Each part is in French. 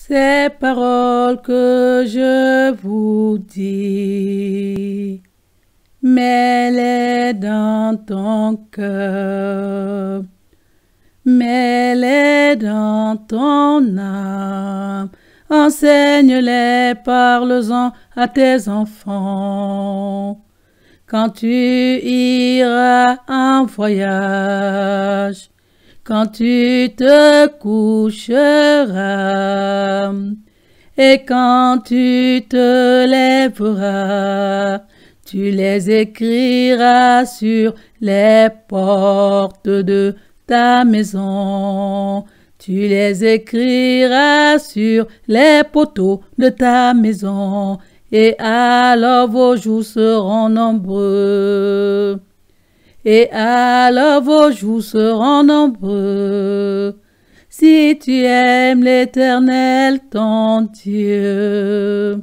Ces paroles que je vous dis, mets-les dans ton cœur, mets-les dans ton âme, enseigne-les, parle-en à tes enfants. Quand tu iras en voyage, quand tu te coucheras, et quand tu te lèveras, tu les écriras sur les portes de ta maison. Tu les écriras sur les poteaux de ta maison, et alors vos jours seront nombreux. Et alors vos jours seront nombreux, si tu aimes l'Éternel ton Dieu.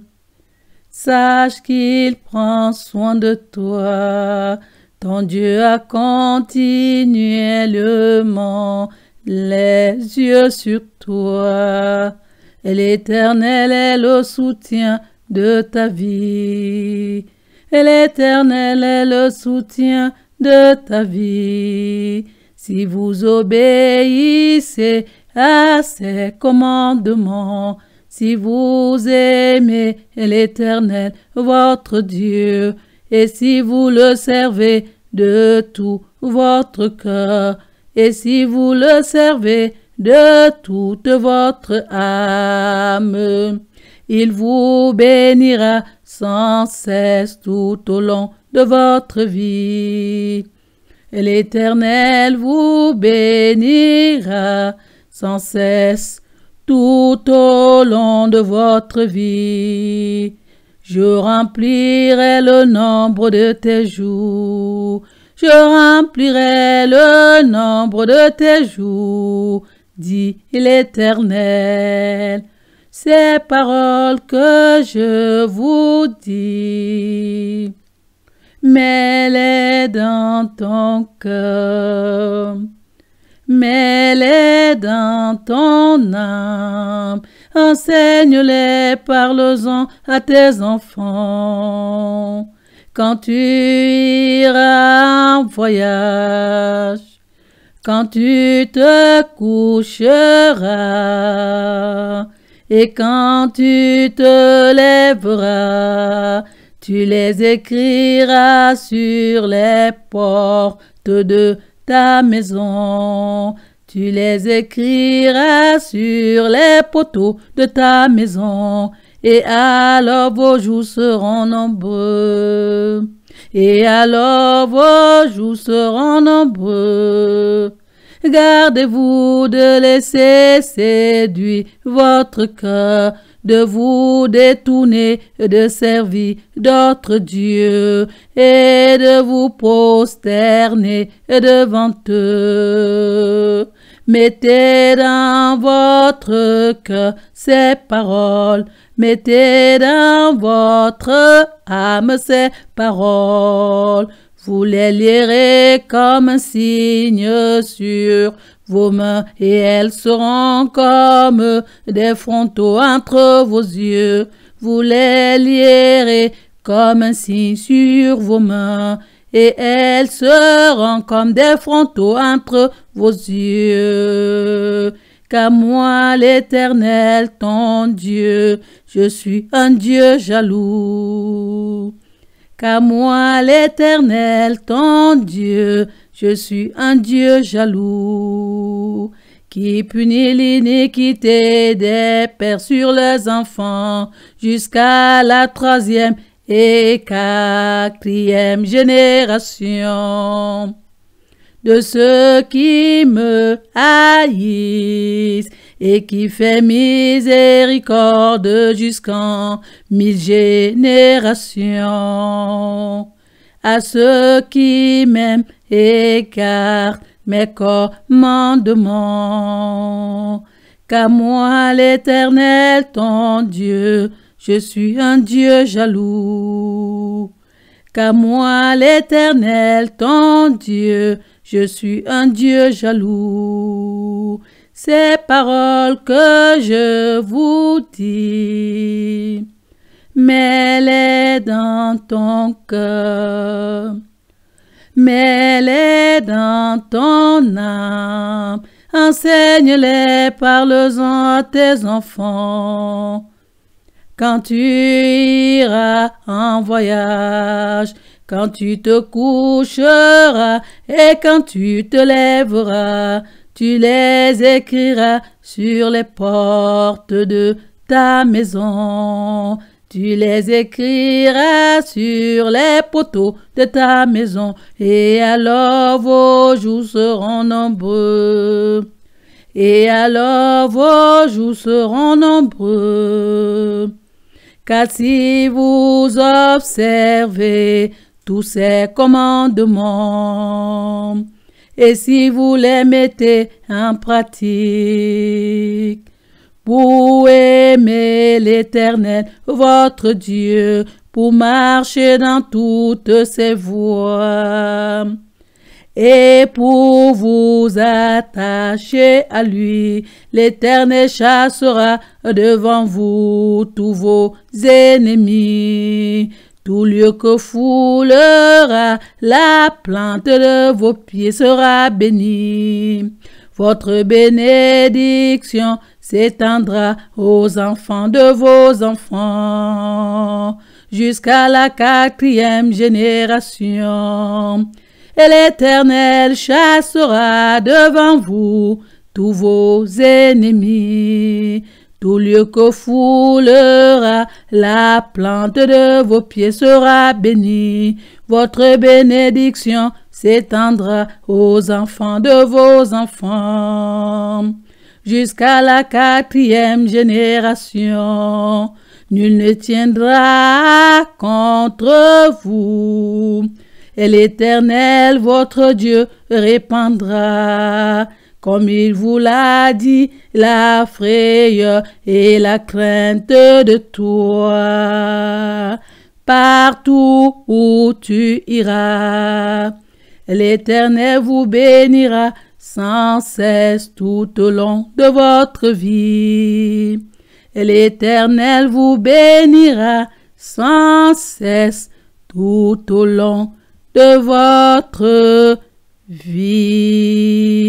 Sache qu'il prend soin de toi, ton Dieu a continuellement les yeux sur toi, et l'Éternel est le soutien de ta vie. Et l'Éternel est le soutien de ta vie. Si vous obéissez à ses commandements, si vous aimez l'Éternel, votre Dieu, et si vous le servez de tout votre cœur, et si vous le servez de toute votre âme, il vous bénira sans cesse tout au long de votre vie. Et l'Éternel vous bénira sans cesse tout au long de votre vie. Je remplirai le nombre de tes jours. Je remplirai le nombre de tes jours, dit l'Éternel. Ces paroles que je vous dis, mets-les dans ton cœur, mets-les dans ton âme, enseigne-les, parle-en à tes enfants. Quand tu iras en voyage, quand tu te coucheras, et quand tu te lèveras, tu les écriras sur les portes de ta maison. Tu les écriras sur les poteaux de ta maison. Et alors vos jours seront nombreux. Et alors vos jours seront nombreux. Gardez-vous de laisser séduire votre cœur, de vous détourner de servir d'autres dieux et de vous prosterner devant eux. Mettez dans votre cœur ces paroles, mettez dans votre âme ces paroles. Vous les lirez comme un signe sur vos mains, et elles seront comme des frontaux entre vos yeux. Vous les lirez comme un signe sur vos mains, et elles seront comme des frontaux entre vos yeux. Car moi, l'Éternel, ton Dieu, je suis un Dieu jaloux. Car moi, l'Éternel, ton Dieu, je suis un Dieu jaloux, qui punit l'iniquité des pères sur leurs enfants, jusqu'à la 3e et 4e génération de ceux qui me haïssent, et qui fait miséricorde jusqu'en 1000 générations. À ceux qui m'aiment et gardent mes commandements. Car moi, l'Éternel, ton Dieu, je suis un Dieu jaloux. Car moi, l'Éternel, ton Dieu, je suis un Dieu jaloux. ces paroles que je vous dis. Mets-les dans ton cœur. Mets-les dans ton âme. Enseigne-les, parle-en à tes enfants. Quand tu iras en voyage, quand tu te coucheras et quand tu te lèveras, tu les écriras sur les portes de ta maison. Tu les écriras sur les poteaux de ta maison, et alors vos jours seront nombreux. Et alors vos jours seront nombreux. Car si vous observez tous ces commandements, et si vous les mettez en pratique, pour aimer l'Éternel, votre Dieu, pour marcher dans toutes ses voies, et pour vous attacher à lui, l'Éternel chassera devant vous tous vos ennemis. Tout lieu que foulera la plante de vos pieds sera béni. Votre bénédiction s'étendra aux enfants de vos enfants, jusqu'à la 4e génération. Et l'Éternel chassera devant vous tous vos ennemis. Tout lieu que foulera la plante de vos pieds sera béni. Votre bénédiction s'étendra aux enfants de vos enfants, jusqu'à la 4e génération. Nul ne tiendra contre vous. Et l'Éternel, votre Dieu, répandra, comme il vous l'a dit, la frayeur et la crainte de toi. Partout où tu iras, l'Éternel vous bénira sans cesse tout au long de votre vie. Et l'Éternel vous bénira sans cesse tout au long de votre vie.